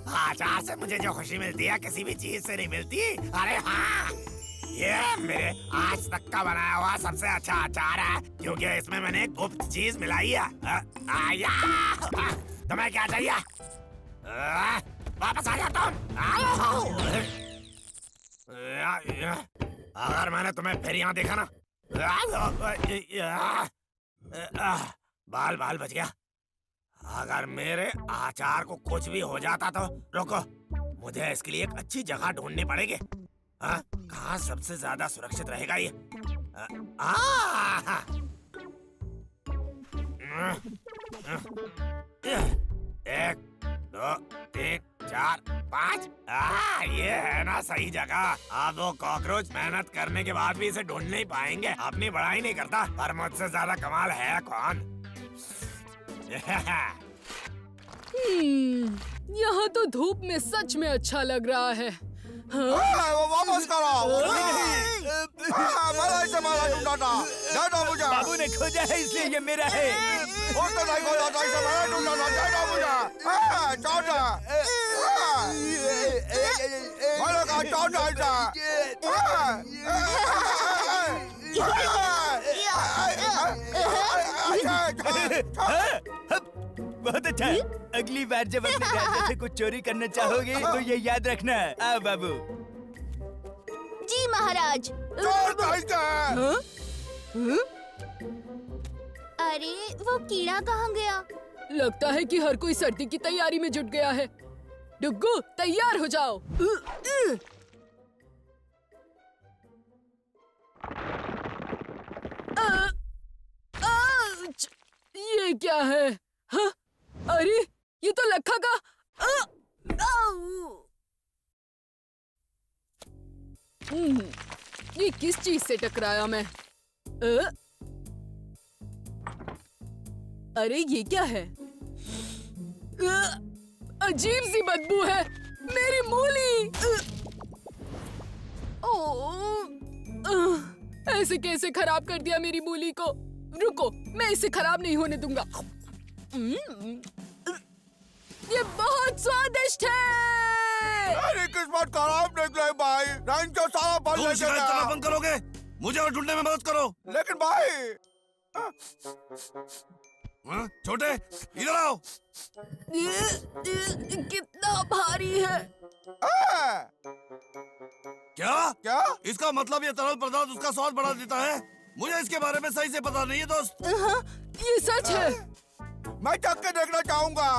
अचार से मुझे जो खुशी मिलती है किसी भी चीज से नहीं मिलती। अरे हाँ, ये मेरे आज तक का बनाया हुआ सबसे अच्छा अचार है, क्योंकि इसमें मैंने गुप्त चीज मिलाई है। तुम्हें क्या चाहिए? वापस आ जा तुम। अगर मैंने तुम्हें फिर यहाँ देखा ना, बाल बाल बच गया। अगर मेरे आचार को कुछ भी हो जाता तो रुको, मुझे इसके लिए एक अच्छी जगह ढूंढनी पड़ेगी। कहाँ सबसे ज्यादा सुरक्षित रहेगा ये? एक, दो, तीन, चार, पाँच। ये है ना सही जगह। अब वो कॉकरोच मेहनत करने के बाद भी इसे ढूंढ नहीं पाएंगे। अपनी बड़ाई नहीं करता, पर मुझसे ज्यादा कमाल है कौन? यहाँ तो धूप में सच में अच्छा लग रहा है। वो वापस करो। मुझे बाबू ने खोजा है इसलिए ये मेरा है। और तो नहीं खोजा था, इसे मैंने ढूंढा था। दे दो मुझे। मैंने कहा बहुत अच्छा। अगली बार जब अपने राजा से कुछ चोरी करना चाहोगे तो ये याद रखना। आओ बाबू। जी महाराज। अरे वो कीड़ा कहाँ गया? लगता है कि हर कोई सर्दी की तैयारी में जुट गया है। डुग्गू तैयार हो जाओ। ये क्या है? हाँ? अरे ये तो लखा का। ये किस चीज से टकराया मैं? अरे ये क्या है? अजीब सी बदबू है। मेरी मूली। ऐसे कैसे खराब कर दिया मेरी मूली को? रुको, मैं इसे खराब नहीं होने दूंगा। ये बहुत स्वादिष्ट है। मेरी किस्मत खराब निकले भाई। रंग तो सारा फल लेके गया। बंद करोगे? मुझे और ढूंढने में मदद करो। लेकिन भाई छोटे, इधर आओ। कितना भारी है। क्या? क्या? इसका मतलब ये तरल पदार्थ उसका स्वाद बढ़ा देता है? मुझे इसके बारे में सही से पता नहीं है दोस्त। ये सच है। मैं चख के देखना चाहूंगा।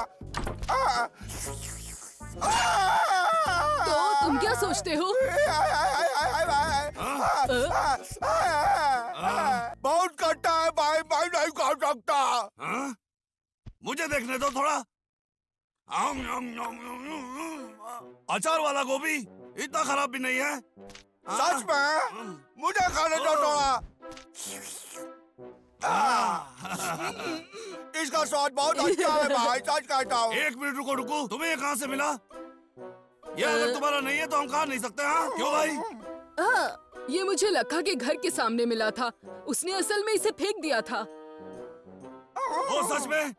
तो तुम क्या सोचते हो? बहुत खट्टा है भाई, मैं नहीं खा सकता। मुझे देखने दो थोड़ा। अचार वाला गोभी इतना खराब भी नहीं है। सच में? मुझे खाने दो थोड़ा। इसका स्वाद बहुत अच्छा है भाई, सच कहता हूँ। एक मिनट रुको रुको, तुम्हें ये कहाँ से मिला? ये अगर तुम्हारा नहीं है तो हम खा नहीं सकते। हाँ क्यों भाई? ये मुझे लखा के घर के सामने मिला था। उसने असल में इसे फेंक दिया था। ओ सच में?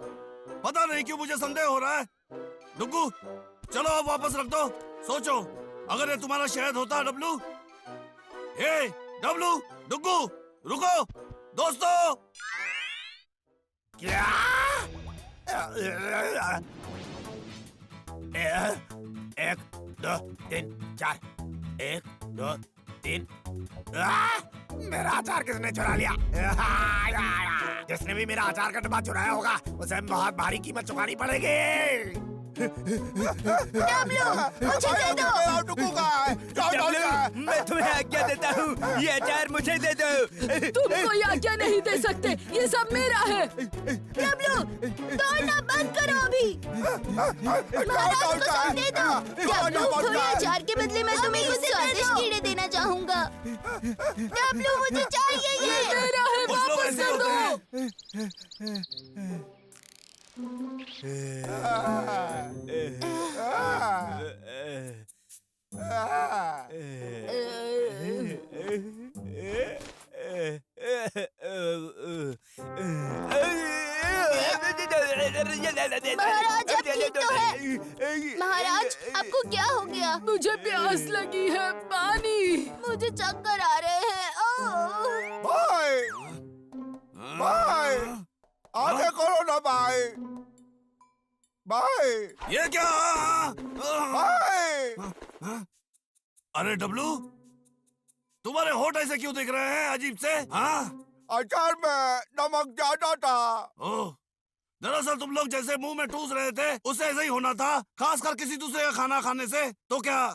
पता नहीं क्यों मुझे संदेह हो रहा है। डुग्गू चलो अब वापस रख दो। सोचो अगर ये तुम्हारा शहद होता डब्लू। हे डब्लू, डुग्गू रुको दोस्तों। क्या? एक दो तीन चार, एक दो तीन। मेरा अचार किसने चुरा लिया? जिसने भी मेरा अचार का डब्बा चुराया होगा उसे बहुत भारी कीमत चुकानी पड़ेगी। डब्लू, मुझे दे दो। डब्लू, मैं तुम्हें आज्ञा देता हूँ, ये अचार मुझे दे दो। तुम कोई आज्ञा नहीं दे सकते, ये सब मेरा है। डब्लू, दौड़ना बंद करो अभी। महाराज को सब दे दो। डब्लू, थोड़े अचार के बदले मैं तुम्हें कुछ स्वादिष्ट कीड़े देना चाहूँगा। डब्लू, मुझे चाहिए ये। मेरा है, वापस कर दो। महाराज आप ठीक तो है? महाराज आपको क्या हो गया? मुझे प्यास लगी है, पानी। मुझे चक्कर आ रहे हैं। ओह! भाई भाई आगे करो ना भाई। भाई ये क्या? भाई अरे डब्लू, तुम्हारे होठ ऐसे क्यों दिख रहे हैं अजीब से? हाँ? अचार में नमक ज्यादा था। ओह, दरअसल तुम लोग जैसे मुंह में ठूस रहे थे उससे ऐसे ही होना था, खासकर किसी दूसरे का खाना खाने से। तो क्या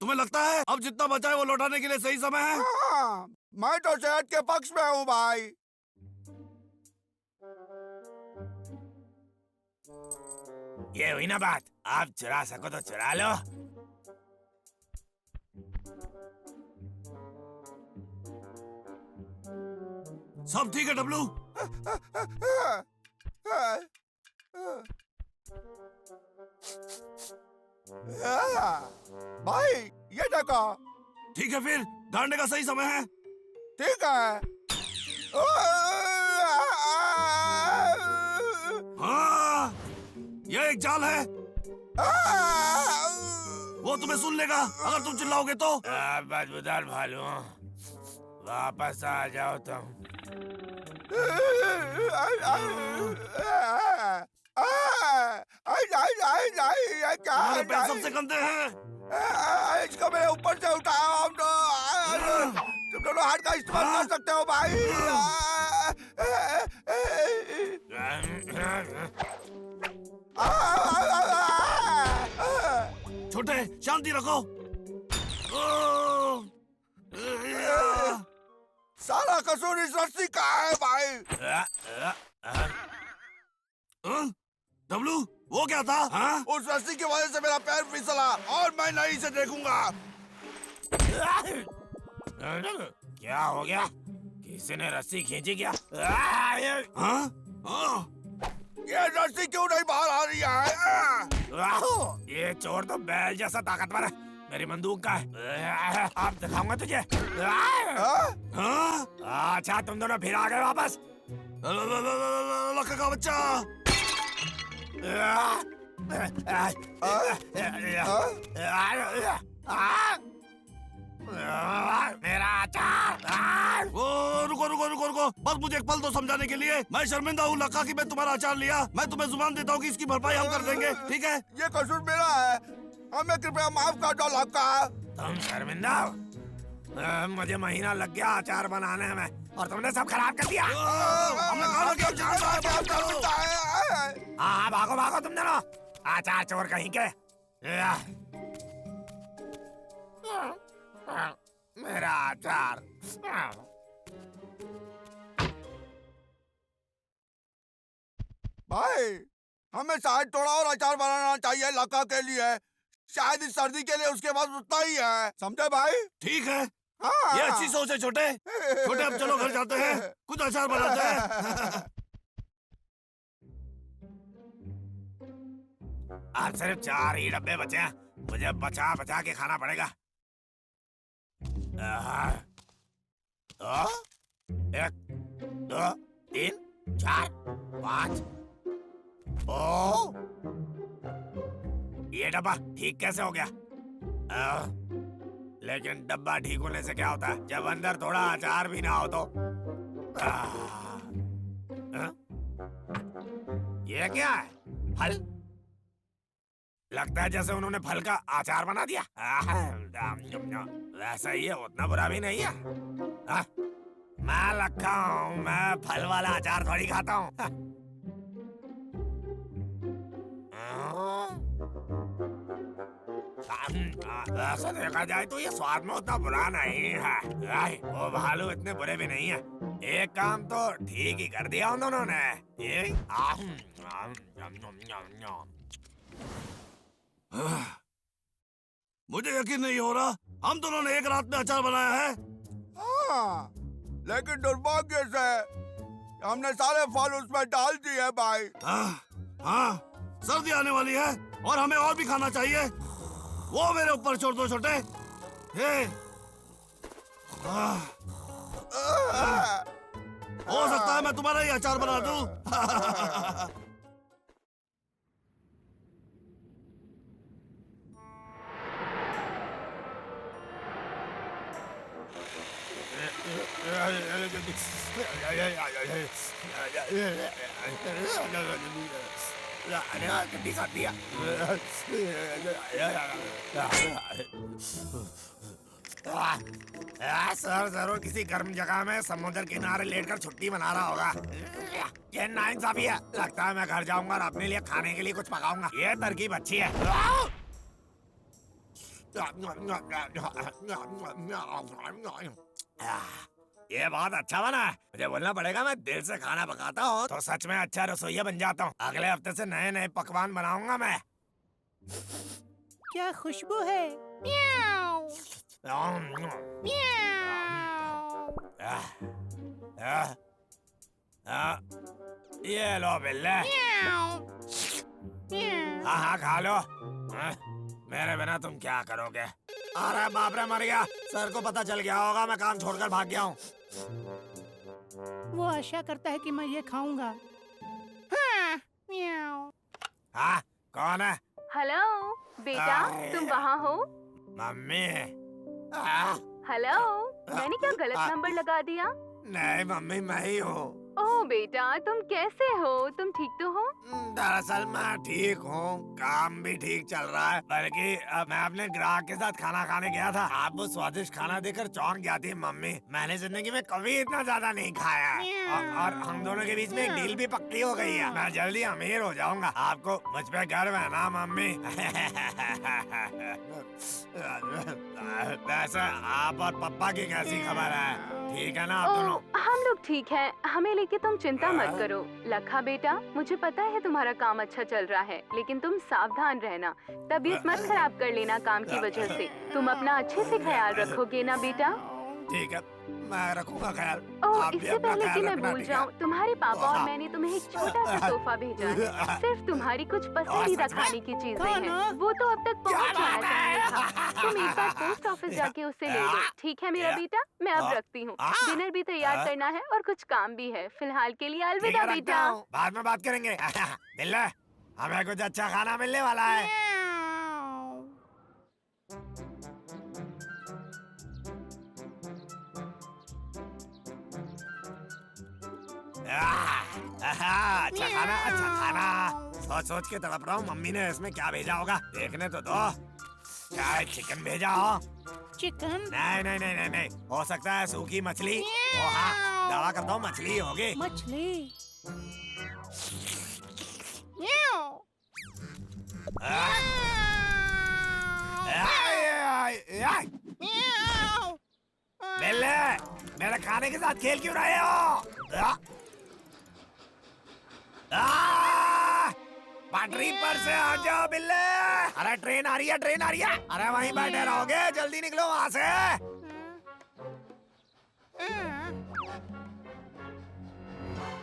तुम्हें लगता है अब जितना बचा है वो लौटाने के लिए सही समय है? हाँ, मैं तो सेहत के पक्ष में हूँ भाई। ये हुई ना बात, आप चुरा सको तो चुरा लो। सब ठीक है डब्लू? भाई ये देखो। ठीक है फिर, डालने का सही समय है। ठीक है। हाँ, यह एक जाल है। वो तुम्हें सुन लेगा अगर तुम चिल्लाओगे तो। बदबूदार भालू, वापस आ जाओ तुम। तुम्हारे पैर सबसे गंदे हैं। इसको मेरे ऊपर से उठाओ। हम तुम दोनों हाथ का इस्तेमाल कर सकते हो भाई। छोटे, शांति रखो। सारा कसूर इस रस्सी का है भाई। डब्लू, वो क्या था? हाँ? उस रस्सी की वजह से मेरा पैर फिसला और मैं नहीं से देखूंगा। क्या हो गया? किसी ने रस्सी खींची क्या? हाँ? हाँ? ये रस्सी क्यों नहीं बाहर आ रही है? ये चोर तो बैल जैसा ताकतवर है। मेरी बंदूक का है, आप दिखाऊंगा तुझे। हाँ? अच्छा तुम दोनों फिर आ गए वापस। लक्का का बच्चा। मेरा अचार। वो रुको रुको रुको रुको, बस मुझे एक पल दो समझाने के लिए। मैं शर्मिंदा हूँ लक्का कि मैं तुम्हारा अचार लिया। मैं तुम्हें जुबान देता हूँ कि इसकी भरपाई हम कर देंगे, ठीक है? ये कसूर मेरा है, हमें कृपया माफ कर दो लक्का। तुम शर्मिंदा हो? मुझे महीना लग गया अचार बनाने में और तुमने सब खराब कर दिया। हमने कहा कि अचार हाँ भागो भागो तुम दोनों, अचार चोर कहीं के। मेरा अचार। भाई हमें शायद थोड़ा और अचार बनाना चाहिए लक्का के लिए। शायद इस सर्दी के लिए उसके पास उतना ही है, समझे भाई? ठीक है, हाँ। ये अच्छी सोच है छोटे। छोटे अब चलो घर जाते हैं, कुछ अचार बनाते हैं। आज सिर्फ 4 ही डब्बे बचे हैं, मुझे बचा बचा के खाना पड़ेगा। 1 2 3 4 5। ओ, ये डब्बा ठीक कैसे हो गया? लेकिन डब्बा ठीक होने से क्या होता है जब अंदर थोड़ा अचार भी ना हो तो? ये क्या है? फल? लगता है जैसे उन्होंने फल का अचार बना दिया। वैसा ही है, उतना बुरा भी नहीं है। मैं लक्का हूँ, मैं फल वाला अचार थोड़ी खाता हूँ। वैसे देखा जाए तो ये स्वाद में उतना बुरा नहीं है। वो भालू इतने बुरे भी नहीं है। एक काम तो ठीक ही कर दिया उन दोनों ने। मुझे यकीन नहीं हो रहा हम दोनों ने एक रात में अचार बनाया है। हाँ, लेकिन दुर्भाग्य से हमने सारे फल उसमें डाल दिए भाई। हाँ, सर्दी आने वाली है और हमें और भी खाना चाहिए। वो मेरे ऊपर छोड़ दो छोटे। हो सकता है मैं तुम्हारा ही अचार बना दूं। कितनी सर्दी है। सर जरूर किसी गर्म जगह में समुद्र किनारे लेटकर छुट्टी मना रहा होगा। ये नाइंसाफी है। लगता है मैं घर जाऊंगा और अपने लिए खाने के लिए कुछ पकाऊंगा। ये तरकीब अच्छी है। ये बहुत अच्छा बना है। मुझे बोलना पड़ेगा, मैं दिल से खाना पकाता हूँ तो सच में अच्छा रसोइया बन जाता हूँ। अगले हफ्ते से नए नए पकवान बनाऊंगा मैं। क्या खुशबू है। म्याऊ, ये लो बिल्ले। हाँ हाँ खा लो। मेरे बिना तुम क्या करोगे। अरे बाप रे, मर गया। सर को पता चल गया होगा मैं काम छोड़कर भाग गया हूँ। वो आशा करता है कि मैं ये खाऊंगा। हाँ, म्याऊ। हाँ कौन है। हेलो बेटा, तुम वहाँ हो। मम्मी। हेलो, मैंने क्या गलत नंबर लगा दिया। नहीं मम्मी, मैं ही हूँ। ओह बेटा, तुम कैसे हो? तुम ठीक तो हो? दरअसल मैं ठीक हूँ, काम भी ठीक चल रहा है। बल्कि मैं अपने ग्राहक के साथ खाना खाने गया था। आप वो स्वादिष्ट खाना देखकर चौंक गया थी मम्मी। मैंने जिंदगी में कभी इतना ज्यादा नहीं खाया है। और हम दोनों के बीच में एक डील भी पक्की हो गई है। मैं जल्दी अमीर हो जाऊंगा। आपको मुझ पे गर्व है ना मम्मी। वैसे आप और पप्पा की कैसी खबर है? ठीक है ना आप दोनों? हम लोग ठीक हैं। हमें लेके तुम चिंता मत करो। लखा बेटा, मुझे पता है तुम्हारा काम अच्छा चल रहा है, लेकिन तुम सावधान रहना। तबीयत मत खराब कर लेना काम की वजह से। तुम अपना अच्छे से ख्याल रखोगे ना बेटा? ठीक है, मैं रखूंगा ख्याल। ओह, आप भी इससे अपना पहले कि ख्याल मैं रखना, भूल ठीक है? जाऊं, तुम्हारे पापा और मैंने तुम्हें एक छोटा सा तोहफा भेजा है। सिर्फ तुम्हारी कुछ पसंदीदा सच में? खाने की चीजें कौन हैं। हो? वो तो अब तक पहुंच क्या जाना बात चाहिए है? था। तुम एक बार पोस्ट ऑफिस जाके उससे ले लो। ठीक है मेरा बेटा, मैं अब रखती हूँ। डिनर भी तैयार करना है और कुछ काम भी है। फिलहाल के लिए ठीक अलविदा है, रखता बेटा। हूँ। बाद में बात करेंगे। बिल्ले, हमें कुछ अच्छा खाना मिलने वाला है। म्याऊ। अच्छा खाना, अच्छा खाना। सोच सोच के तड़प रहा हूँ, मम्मी ने इसमें क्या भेजा होगा। देखने तो दो। शायद चिकन भेजा हो। चिकन, नहीं नहीं नहीं नहीं नहीं, हो सकता है सूखी मछली। ओ हाँ, दावा करता हूँ मछली होगी। मछली। म्याऊ। म्याऊ। बिल्ले, मेरे खाने के साथ खेल क्यों रहे हो? पटरी पर से आ जाओ बिल्ले। अरे ट्रेन आ रही है, ट्रेन आ रही है। अरे वहीं बैठे रहोगे, जल्दी निकलो वहाँ से।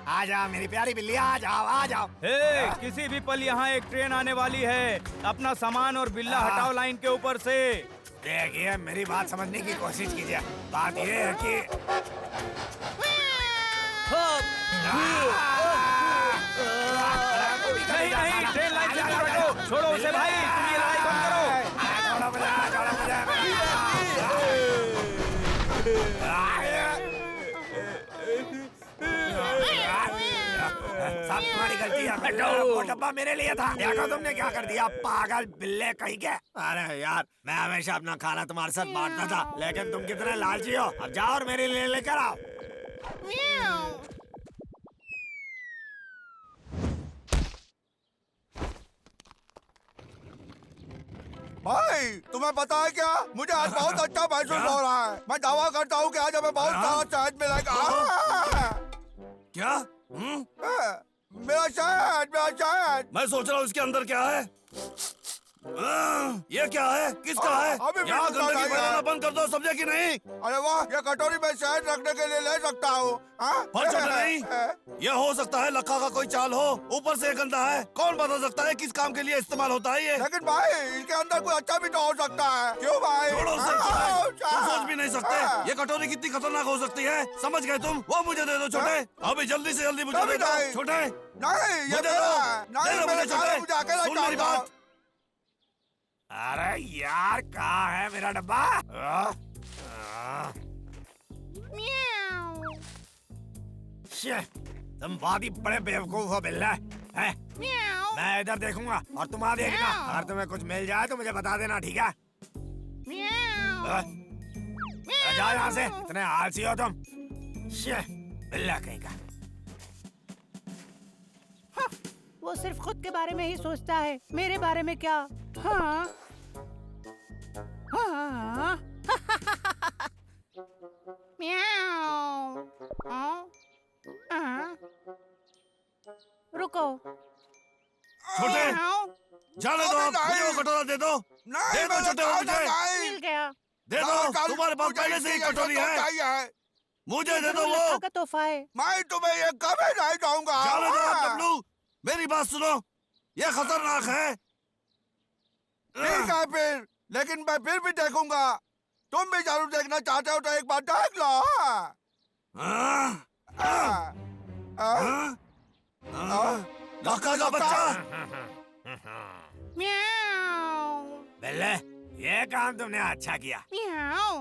आ जाओ मेरी प्यारी बिल्ली, आ जाओ आ जाओ। हे, किसी भी पल यहाँ एक ट्रेन आने वाली है। अपना सामान और बिल्ला हटाओ लाइन के ऊपर से। देखिए, मेरी बात समझने की कोशिश कीजिए। बात ये है कि नहीं नहीं, ट्रेन लाइन से दूर हटो। छोड़ो उसे भाई, तुम ये लड़ाई बंद करो। छोड़ो मुझे, छोड़ो सब तुम्हारी गलती है। वो डब्बा मेरे लिए था। देखो तुमने क्या कर दिया, पागल बिल्ले कहीं के। अरे यार, मैं हमेशा अपना खाना तुम्हारे साथ बांटता था, लेकिन तुम कितने लालची हो। अब जाओ और मेरे लिए लेकर आओ। भाई तुम्हें पता है क्या, मुझे आज बहुत अच्छा महसूस हो रहा है। मैं दावा करता हूँ कि आज हमें बहुत सारा शहद मिलेगा। क्या? मेरा शहद। मैं सोच रहा हूँ इसके अंदर क्या है। ये क्या है, किसका है? अभी यहाँ बिल्कुल गंदगी बताइए। फैलाना बंद कर दो, समझे कि नहीं? अरे वाह, ये कटोरी में शहद रखने के लिए ले सकता हूँ। फल छोटे नहीं। यह हो सकता है लखा का कोई चाल हो। ऊपर से ये गंदा है, कौन बता सकता है किस काम के लिए इस्तेमाल होता है ये। लेकिन भाई, इसके अंदर कोई अच्छा भी तो हो सकता है। क्यों भाई? छोड़ो उसे, तुम सोच भी नहीं सकते ये कटोरी कितनी खतरनाक हो सकती है। समझ गए तुम? वो मुझे दे दो छोटे। अभी जल्दी से जल्दी मुझे दे दो छोटे। नहीं, ये मुझे मेरा दो। है। नहीं, दे दो मेरे मुझे खाने छोटे। मुझे अकेला सुन मेरी चाहिए। बात। अरे यार, कहाँ है मेरा डब्बा? म्याऊ। तुम बहुत ही बड़े बेवकूफ हो बिल्ला। म्याऊ, मैं इधर देखूंगा और तुम वहाँ देखना। अगर तुम्हें कुछ मिल जाए तो मुझे बता देना, ठीक है? म्याऊ, जाओ यहाँ से, इतने आलसी हो तुम। बिल्ला कहीं का। हाँ, वो सिर्फ खुद के बारे में ही सोचता है, मेरे बारे में क्या? हाँ हाँ म्याऊ, हाँ, हाँ, रुको। छोटे म्याऊ, जाने दो, आप मुझे वो कटोरा दे दो। नहीं दे दो मैंने छोटे, कहा मुझे था नहीं। मिल गया। दे दो, तुम्हारे पास पहले से ही कटोरी है। चाहिए। मुझे दे दो लखा वो। का तोहफा है। मैं तुम्हें ये कभी नहीं दूंगा। जाने दो आप डब्लू, मेरी बात सुनो, ये खतरनाक है। ठीक है फिर, लेकिन मैं फिर भी देखूंगा। तुम भी जरूर देखना चाहते हो तो एक बार देख लो। हाँ? हाँ, हाँ, हाँ। लक्का का बच्चा। म्याऊ, बिल्ले, ये काम तुमने अच्छा किया। म्याऊ,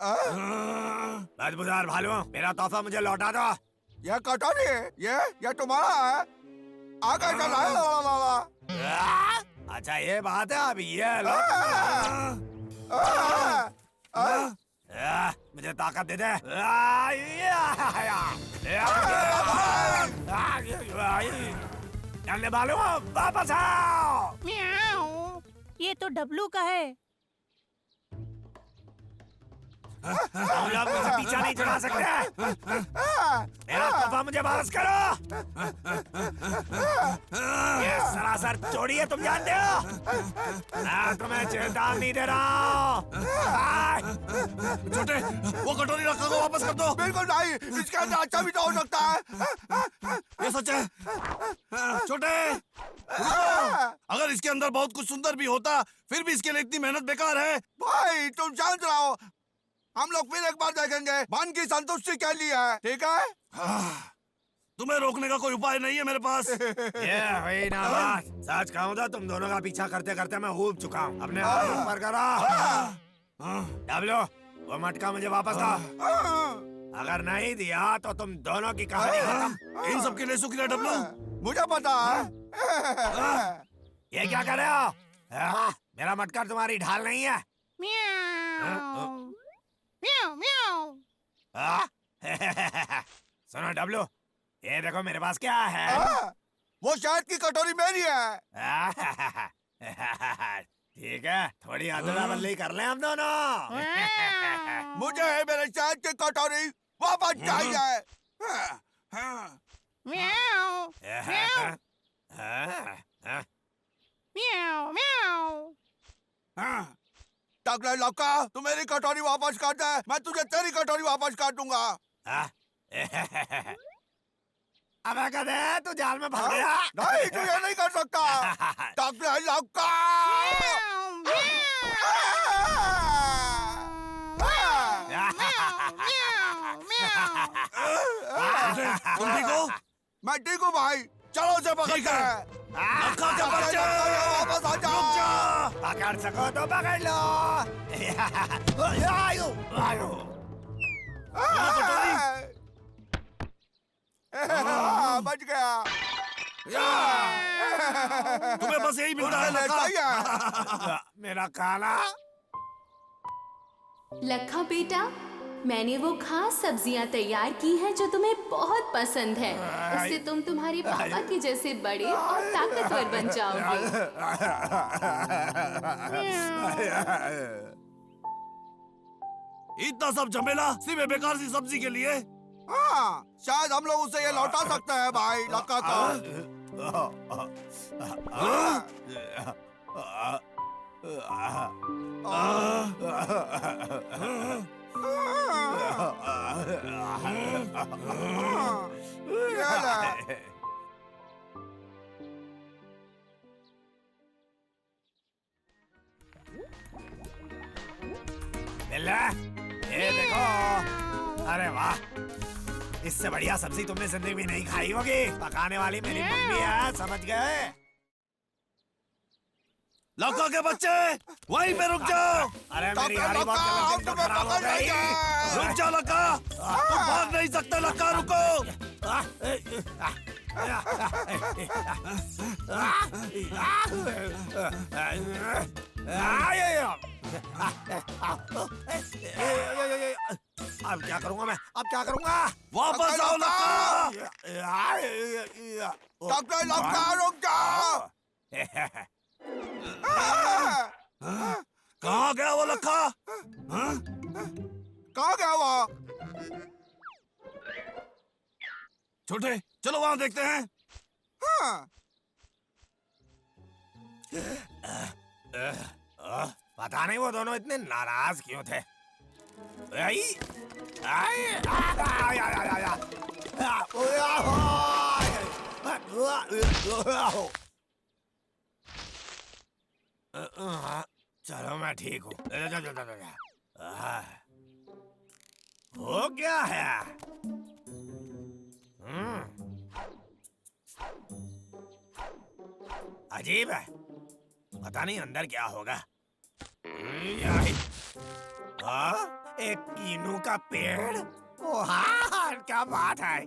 हाँ? बदबूदार भालू, मेरा तोहफा मुझे लौटा दो। ये कटोरी ये तुम्हारा है। आगे चला अच्छा ये बात है, अभी ये लो। मुझे ताकत दे दे। चलने वालों, वापस आओ। म्याऊ, ये तो डब्लू का है। तुम लोग मुझे पीछा नहीं छुड़ा सकते। मेरा तोहफा मुझे वापस करो। ये सरासर चोरी है, तुम जानते हो। मैं तुम्हें चेतावनी दे रहा हूँ। छोटे, वो कटोरी लक्का को वापस कर दो। बिल्कुल नहीं, इसके अंदर अच्छा भी तो हो सकता है। ये सच है। छोटे, रुको। अगर इसके अंदर बहुत कुछ सुंदर भी होता, फिर भी इसके लिए इतनी मेहनत बेकार है। भाई तुम शांत रहो, हम लोग फिर एक बार देखेंगे। मन की संतुष्टि के लिए है, ठीक है? तुम्हें रोकने का कोई उपाय नहीं है मेरे पास। ये हुई ना बात। सच कहूँ तो तुम दोनों का पीछा करते करते मैं ऊब चुका हूँ। अपने हाथ ऊपर करो। डब्लू, वो मटका मुझे वापस दो। अगर नहीं दिया तो तुम दोनों की कहानी खत्म। इन सब के लिए शुक्रिया डब्लू। मुझे पता है। ये क्या कर रहे हो? मेरा मटका तुम्हारी ढाल नहीं है। म्याऊ, म्याऊ, म्याऊ। सुनो डब्लू, ये देखो मेरे पास क्या है। वो शहद की कटोरी मेरी है। ठीक है, थोड़ी अदला बदली कर लें हम दोनों। मुझे मेरे शहद की कटोरी वापस चाहिए। म्याऊ, म्याऊ, म्याऊ, म्याऊ। टकले लक्का, तू मेरी कटोरी वापस कर दे, मैं तुझे तेरी कटोरी वापस कर दूंगा। अब कहते तू जाल में फंस गया। नहीं, तू ये नहीं कर सकता। टकले लक्का। तुम ठीक हो? मैं ठीक हूँ भाई, चलो उसे पकड़ ठीक के। है। लक्का के टकले बच्चे, लक्का, वापस आ रुक जा। जा। पकड़ सको तो पकड़ लो। आयो, आयो। बच गया। तुम्हें बस यही मिलता है लक्का। सही है। मेरा खाना। लखा बेटा, मैंने वो खास सब्जियां तैयार की हैं जो तुम्हें बहुत पसंद है। उससे तुम तुम्हारे पापा के जैसे बड़े और ताकतवर बन जाओगे। इतना सब झमेला सिर्फ ये बेकार सी सब्जी के लिए। हाँ, शायद हम लोग उसे ये लौटा सकते हैं भाई लक्का को। ये ले। बिल्ला, ये देखो। अरे वाह, इससे बढ़िया सब्जी तुमने जिंदगी में नहीं खाई होगी। पकाने वाली मेरी मम्मी है, समझ गए? लक्का के बच्चे, वहीं पे रुक जाओ। अरे मेरी लक्का, हारी बहुत लक्का, गलत तो तुम्हें खराब हो पकड़ गई। लिया। रुक जा लक्का, तुम भाग नहीं सकते लक्का, रुको। अब क्या करूंगा मैं? अब क्या करूंगा? वापस आओ लक्का। डॉक्टर लक्का रुक जाओ। कहाँ गया वो लक्का? हाँ? कहाँ गया वो? छोटे चलो वहां देखते हैं। हाँ। पता नहीं वो दोनों इतने नाराज क्यों थे। आई, आई, आई, आई, आई, आई, चलो मैं ठीक हूँ। हो क्या है? अजीब है, पता नहीं अंदर क्या होगा। एक कीनू का पेड़? ओ हाँ, क्या बात है।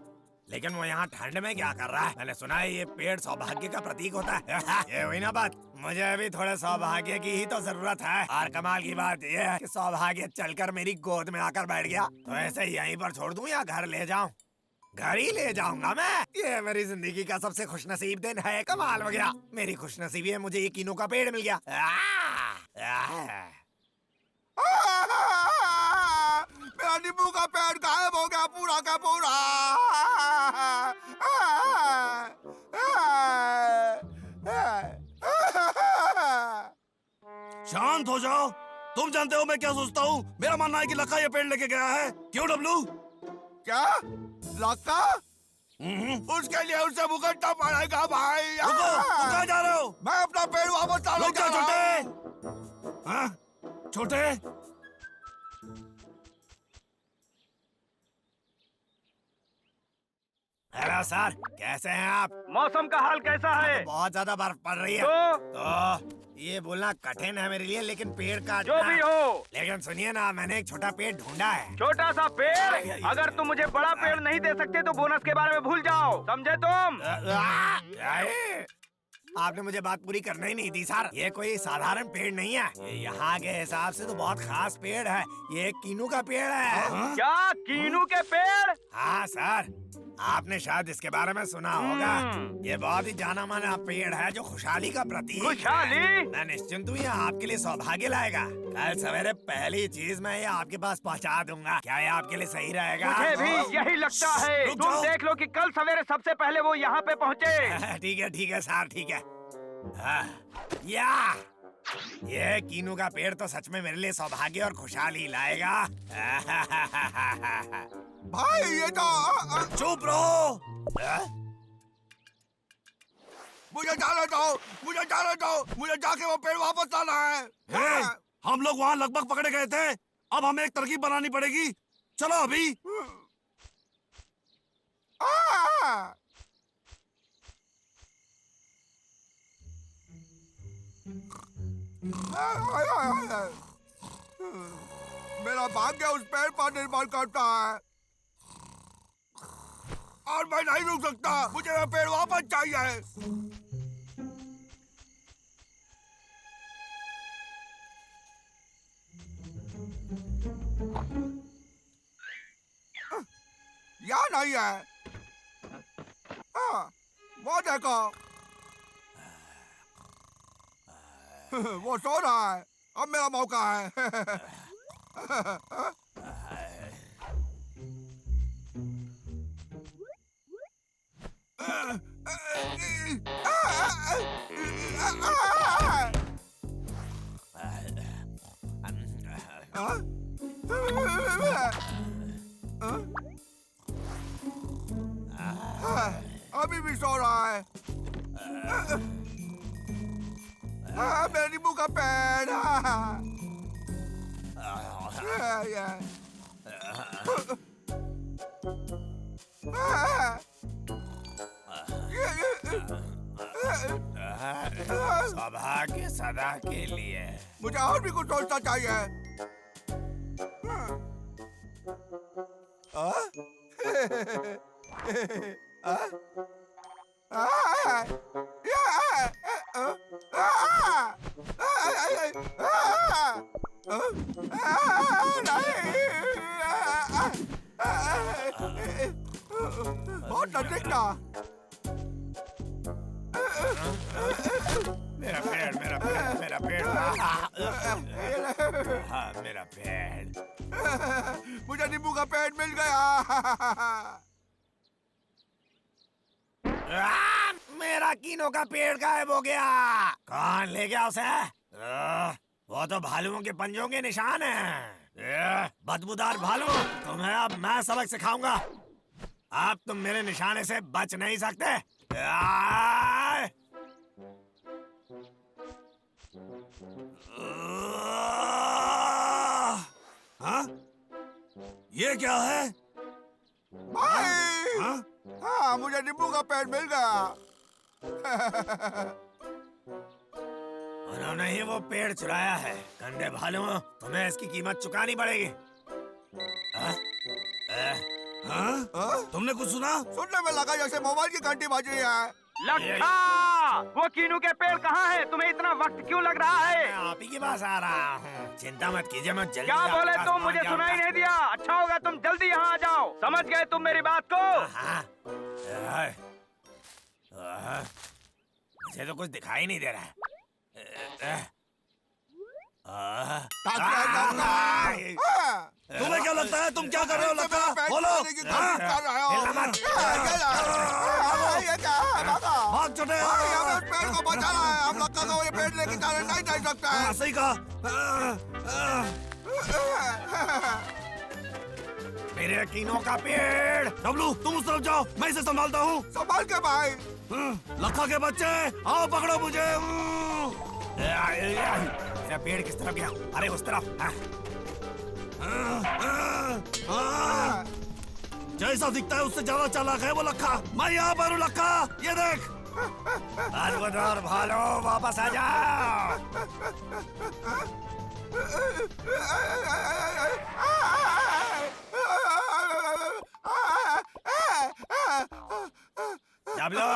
लेकिन वो यहाँ ठंड में क्या कर रहा है? मैंने सुना है ये पेड़ सौभाग्य का प्रतीक होता है। ये हुई ना बात। मुझे भी थोड़े सौभाग्य की ही तो जरूरत है। और कमाल की बात ये है कि सौभाग्य चलकर मेरी गोद में आकर बैठ गया। तो ऐसे यहीं पर छोड़ दूं या घर ले जाऊं? घर ही ले जाऊंगा मैं। ये मेरी जिंदगी का सबसे खुशनसीब दिन है। कमाल हो गया। मेरी खुशनसीबी है, मुझे ये कीनू का पेड़ मिल गया। मेरा नींबू का पेड़ गायब हो गया पूरा का पूरा। शांत हो जाओ। तुम जानते हो मैं क्या सोचता हूँ? मेरा मानना है कि लक्का ये पेड़ लेके गया है। क्यों डब्लू? क्या लक्का? उसके लिए उसे भुगतना पड़ेगा भाई। रुको, तुम कहाँ जा रहे हो? मैं अपना पेड़ वापस लाने रुक जा जा रहा हूँ। छोटे। हाँ? छोटे हेलो सर, कैसे हैं आप? मौसम का हाल कैसा है? बहुत ज्यादा बर्फ पड़ रही है। तो ये बोलना कठिन है मेरे लिए, लेकिन पेड़ काटना जो भी हो, लेकिन सुनिए ना, मैंने एक छोटा पेड़ ढूंढा है। छोटा सा पेड़? अगर तुम मुझे बड़ा पेड़ नहीं दे सकते तो बोनस के बारे में भूल जाओ, समझे तुम? आपने मुझे बात पूरी करने ही नहीं दी सर। ये कोई साधारण पेड़ नहीं है। ये यहाँ के हिसाब से तो बहुत खास पेड़ है। ये एक कीनू का पेड़ है। क्या कीनू के पेड़? हाँ सर, आपने शायद इसके बारे में सुना होगा। ये बहुत ही जाना माना पेड़ है जो खुशहाली का प्रतीक है। खुशहाली? मैं निश्चिंत हूँ, ये आपके लिए सौभाग्य लाएगा। कल सवेरे पहली चीज मैं ये आपके पास पहुँचा दूंगा। क्या ये आपके लिए सही रहेगा? मुझे भी यही लगता है। रुक तुम जाओ। देख लो कि कल सवेरे सबसे पहले वो यहाँ पे पहुँचे। ठीक है सर, ठीक है। या ये कीनू का पेड़ तो सच में मेरे लिए सौभाग्य और खुशहाली लाएगा। भाई ये तो चुप रहो। मुझे जाने दो, मुझे जाने दो। मुझे जाके वो पेड़ वापस लाना है। हे, हम लोग वहाँ लगभग पकड़े गए थे। अब हमें एक तरकीब बनानी पड़ेगी। चलो अभी। मेरा भाग्य उस पेड़ पर निर्भर करता है और मैं नहीं रुक सकता। मुझे वो पेड़ वापस चाहिए। यहाँ नहीं है। हाँ, वो देखो। वो सो रहा है। अब मेरा मौका है। अभी भी सो रहा है। मेरे नींबू का पेड़। सौभाग्य सदा के लिए। मुझे और भी कुछ सोचना चाहिए। बहुत नजदीक था। मेरा पेड़ मेरा पेड़ मेरा पेड़ हाँ मेरा पेड़। मुझे नींबू का पेड़ मिल गया। मेरा कीनो का पेड़ गायब हो गया। कौन ले गया उसे? वो तो भालुओं के पंजों के निशान हैं। बदबूदार भालू, तुम्हें अब मैं सबक सिखाऊंगा। अब तुम मेरे निशाने से बच नहीं सकते। हाँ? ये क्या है? भाई हाँ? हाँ, मुझे नींबू का पेड़ मिल गया। उन्होंने ही वो पेड़ चुराया है। गंदे भालुओं, तुम्हें इसकी कीमत चुकानी पड़ेगी। हाँ? तुमने कुछ सुना? सुनने में लगा जैसे मोबाइल की घंटी बज रही है। लखा, वो कीनू के पेड़ कहाँ है? तुम्हें इतना वक्त क्यों लग रहा है? मैं आप ही के पास आ रहा हूँ। चिंता मत कीजिए, मैं जल्दी क्या आपके बोले पास तुम? पहुंच मुझे जाऊंगा। सुनाई नहीं दिया। अच्छा होगा तुम जल्दी यहाँ आ जाओ। समझ गए तुम मेरी बात को? हाँ। मुझे तो कुछ दिखाई नहीं दे रहा है। तुम्हें क्या लगता है तुम क्या कर रहे हो? लक्का, बोलो। भाग छोटे। पेड़ को बचाना है। हम लक्का को ये पेड़ लेके जाने नहीं दे सकते हैं। सही कहा। मेरे कीनों का पेड़। डब्लू, तुम उस तरफ जाओ, मैं इसे संभालता हूँ। संभाल के भाई। लक्का के बच्चे, आओ पकड़ो मुझे। मेरा पेड़ किस तरफ गया? अरे उस तरफ। जैसा दिखता है उससे ज्यादा चालाक है वो लक्का। मैं यहाँ पर हूँ लक्का, ये देख। बदबूदार भालो, वापस आ जाओ। डब्लू,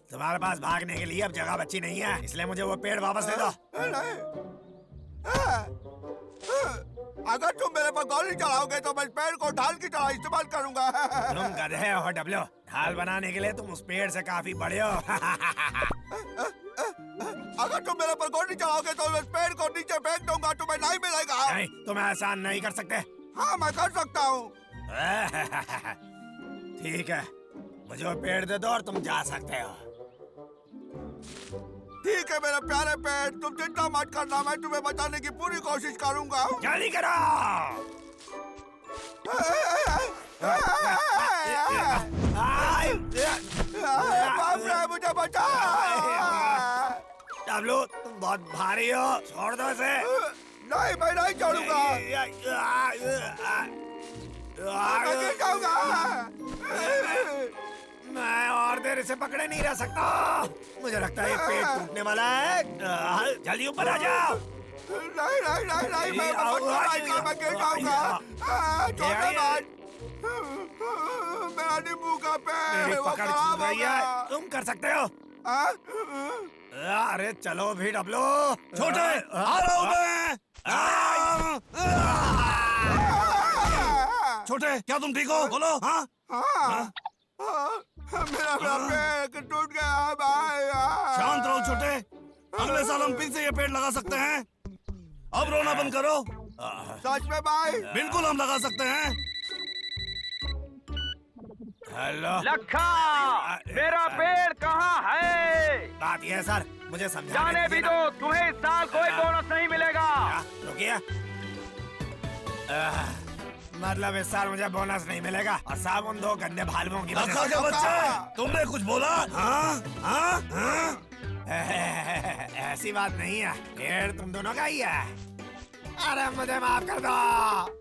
तुम्हारे पास भागने के लिए अब जगह बची नहीं है, इसलिए मुझे वो पेड़ वापस दे दो। अगर तुम मेरे पर गोली चलाओगे तो मैं इस पेड़ को ढाल की तरह इस्तेमाल करूंगा। तुम गधे हो डब्लू। ढाल बनाने के लिए तुम उस पेड़ से काफी बड़े हो। अगर तुम मेरे पर गोली चलाओगे तो मैं इस पेड़ को नीचे फेंक दूंगा, तुम्हें नहीं मिलेगा। नहीं, तुम ऐसा नहीं कर सकते। हाँ, मैं कर सकता हूँ। ठीक है, मुझे वो पेड़ दे दो और तुम जा सकते हो। ठीक है मेरे प्यारे पेड़, तुम चिंता मत करना, मैं तुम्हें बचाने की पूरी कोशिश करूंगा। जल्दी करो। बाप रे, मुझे बचा। डब्लू, तुम बहुत भारी हो, छोड़ दो इसे। नहीं, मैं नहीं छोड़ूंगा। मैं गिर जाऊंगा। मैं और देर इसे पकड़े नहीं रह सकता। मुझे लगता है ये पेड़ टूटने वाला है। जल्दी ऊपर आ जाओ। नहीं नहीं नहीं नहीं, मैं गिर जाऊंगा। छोड़ो मत। मेरा नींबू का पेड़ मेरी वो पकड़ खराब छूट हो रही है, गया। तुम कर सकते हो। अरे चलो भी डब्लू। छोटे, आ रहा हूँ मैं। छोटे, क्या तुम ठीक हो? बोलो। हाँ? मेरा पेड़ टूट गया भाई। शांत रहो छोटे, अगले साल हम फिर से ये पेड़ लगा सकते हैं। अब रोना बंद करो। सच में भाई? बिल्कुल हम लगा सकते हैं। हेलो लखा, मेरा पेड़ कहाँ है? बात यह है सर, मुझे समझाने जाने भी दीजिए दो, ना। तुम्हें इस साल कोई बोनस नहीं मिलेगा। रुकिए। मतलब इस साल मुझे बोनस नहीं मिलेगा और सब उन दो गंदे भालुओं की वजह लखा से। के बच्चे, तुमने कुछ बोला? हाँ? हाँ? हाँ? ऐसी बात नहीं है, पेड़ तुम दोनों का ही है। अरे मुझे माफ कर दो।